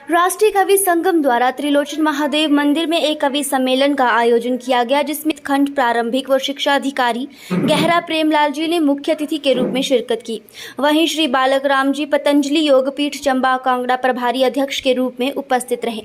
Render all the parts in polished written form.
राष्ट्रीय कवि संगम द्वारा त्रिलोचन महादेव मंदिर में एक कवि सम्मेलन का आयोजन किया गया, जिसमें खंड प्रारंभिक व शिक्षा अधिकारी गहरा प्रेमलाल जी ने मुख्य अतिथि के रूप में शिरकत की। वहीं श्री बालक राम जी पतंजलि योगपीठ चंबा कांगड़ा प्रभारी अध्यक्ष के रूप में उपस्थित रहे।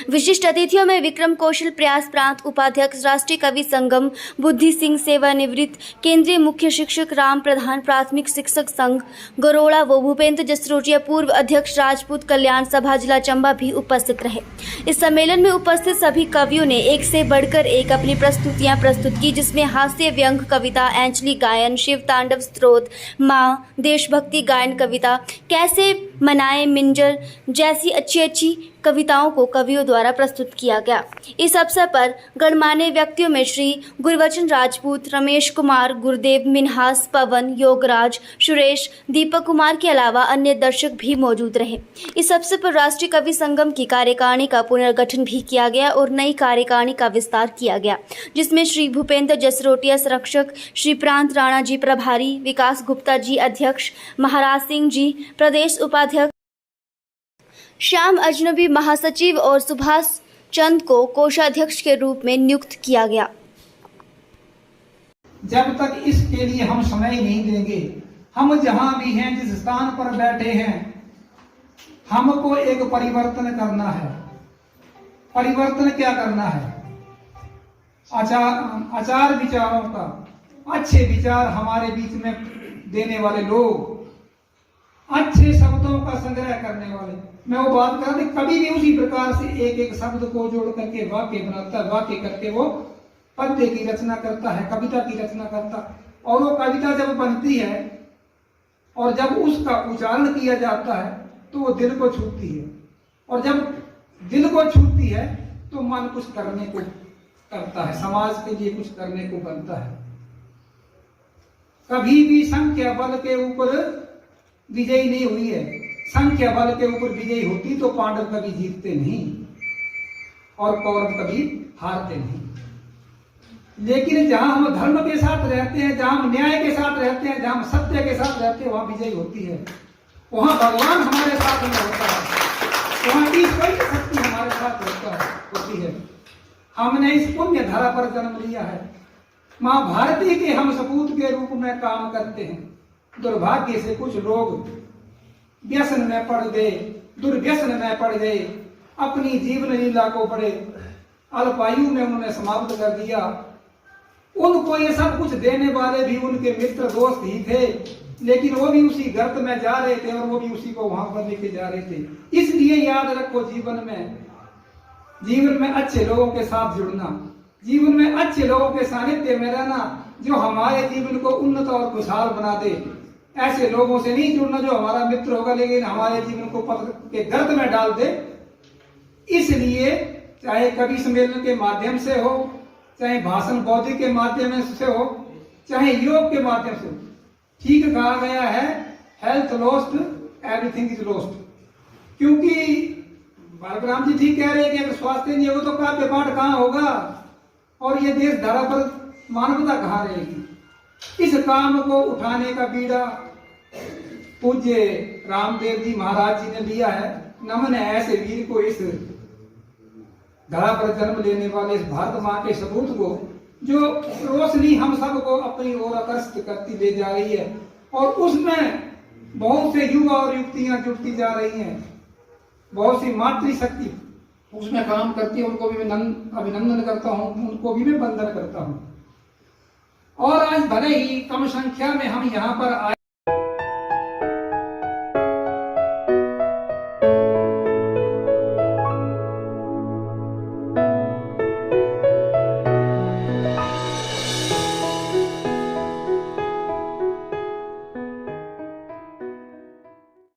विशिष्ट अतिथियों में विक्रम कौशल प्रयास प्रांत उपाध्यक्ष राष्ट्रीय कवि संगम बुद्धि सिंह सेवानिवृत्त केंद्रीय मुख्य शिक्षक राम प्रधान प्राथमिक शिक्षक संघ गरोड़ा व भूपेंद्र जसरोटिया पूर्व अध्यक्ष राजपूत कल्याण सभा जिला चंबा भी उपस्थित रहे। इस सम्मेलन में उपस्थित सभी कवियों ने एक से बढ़कर एक अपनी प्रस्तुतियां प्रस्तुत की, जिसमें हास्य व्यंग कविता, एंचली गायन, शिव तांडव स्तोत्र, माँ, देशभक्ति गायन कविता, कैसे मनाए मिंजर जैसी अच्छी कविताओं को कवियों द्वारा प्रस्तुत किया गया। इस अवसर पर गणमान्य व्यक्तियों में श्री गुरबचन राजपूत, रमेश कुमार, गुरुदेव मिन्हास, पवन, योगराज, सुरेश, दीपक कुमार के अलावा अन्य दर्शक भी मौजूद रहे। इस अवसर पर राष्ट्रीय कवि संगम की कार्यकारिणी का पुनर्गठन भी किया गया और नई कार्यकारिणी का विस्तार किया गया, जिसमें श्री भूपेंद्र जसरोटिया संरक्षक, श्री प्रांत राणा जी प्रभारी, विकास गुप्ता जी अध्यक्ष, महाराज सिंह जी प्रदेश उपाध्यक्ष, श्याम अजनबी महासचिव और सुभाष चंद को कोषाध्यक्ष के रूप में नियुक्त किया गया। जब तक इसके लिए हम समय नहीं देंगे, हम जहां भी हैं, जिस स्थान पर बैठे हैं, हमको एक परिवर्तन करना है। परिवर्तन क्या करना है? आचार विचारों का, अच्छे विचार हमारे बीच में देने वाले लोग, अच्छे शब्दों का संग्रह करने वाले। मैं वो बात कर रहा, कभी भी उसी प्रकार से एक एक शब्द को जोड़ करके वाक्य बनाता है, वाक्य करके वो पद्य की रचना करता है, कविता की रचना करता है। और वो कविता जब बनती है और जब उसका उच्चारण किया जाता है तो वो दिल को छूती है, और जब दिल को छूती है तो मन कुछ करने को करता है, समाज के लिए कुछ करने को बनता है। कभी भी संख्या बल के ऊपर विजयी नहीं हुई है। संख्या बल के ऊपर विजयी होती तो पांडव कभी जीतते नहीं और कौरव कभी हारते नहीं। लेकिन जहां हम धर्म के साथ रहते हैं, जहां हम न्याय के साथ रहते हैं, जहां हम सत्य के साथ रहते हैं, वहां विजयी होती है। वहां भगवान हमारे साथ में होता है, वहां ईश्वर की शक्ति हमारे साथ होती है। हमने इस पुण्य धरा पर जन्म लिया है। मां भारती के हम सपूत के रूप में काम करते हैं। दुर्भाग्य से कुछ लोग व्यसन में पड़ गए, दुर्व्यसन में पड़ गए, अपनी जीवन लीला को बड़े अल्पायु में उन्होंने समाप्त कर दिया। उनको ये सब कुछ देने वाले भी उनके मित्र दोस्त ही थे, लेकिन वो भी उसी गर्त में जा रहे थे और वो भी उसी को वहां पर लेके जा रहे थे। इसलिए याद रखो, जीवन में अच्छे लोगों के साथ जुड़ना, जीवन में अच्छे लोगों के सानिध्य में रहना, जो हमारे जीवन को उन्नत और खुशहाल बना दे। ऐसे लोगों से नहीं जुड़ना जो हमारा मित्र होगा लेकिन हमारे जीवन को पत्थर के गर्त में डाल दे। इसलिए चाहे कवि सम्मेलन के माध्यम से हो, चाहे भाषण बौद्धिक के माध्यम से हो, चाहे योग के माध्यम से हो, ठीक कहा गया है, health lost everything is lost. क्योंकि बालक जी ठीक कह रहे हैं कि अगर स्वास्थ्य नहीं होगा तो काव्य पाठ कहाँ होगा और ये देश धरा पर मानवता कहाँ रहेगी। इस काम को उठाने का बीड़ा पूज्य रामदेव जी महाराज जी ने लिया है। नमन है ऐसे वीर को, इस धरा पर जन्म लेने वाले इस भारत माँ के सपूत को, जो रोशनी हम सब को अपनी ओर आकर्षित करती ले जा रही है। और उसमें बहुत से युवा और युवतियां जुड़ती जा रही हैं, बहुत सी मातृशक्ति उसमें काम करती है। उनको भी मैं अभिनंदन करता हूँ, उनको भी मैं वंदन करता हूँ। और आज भले ही कम संख्या में हम यहाँ पर आए।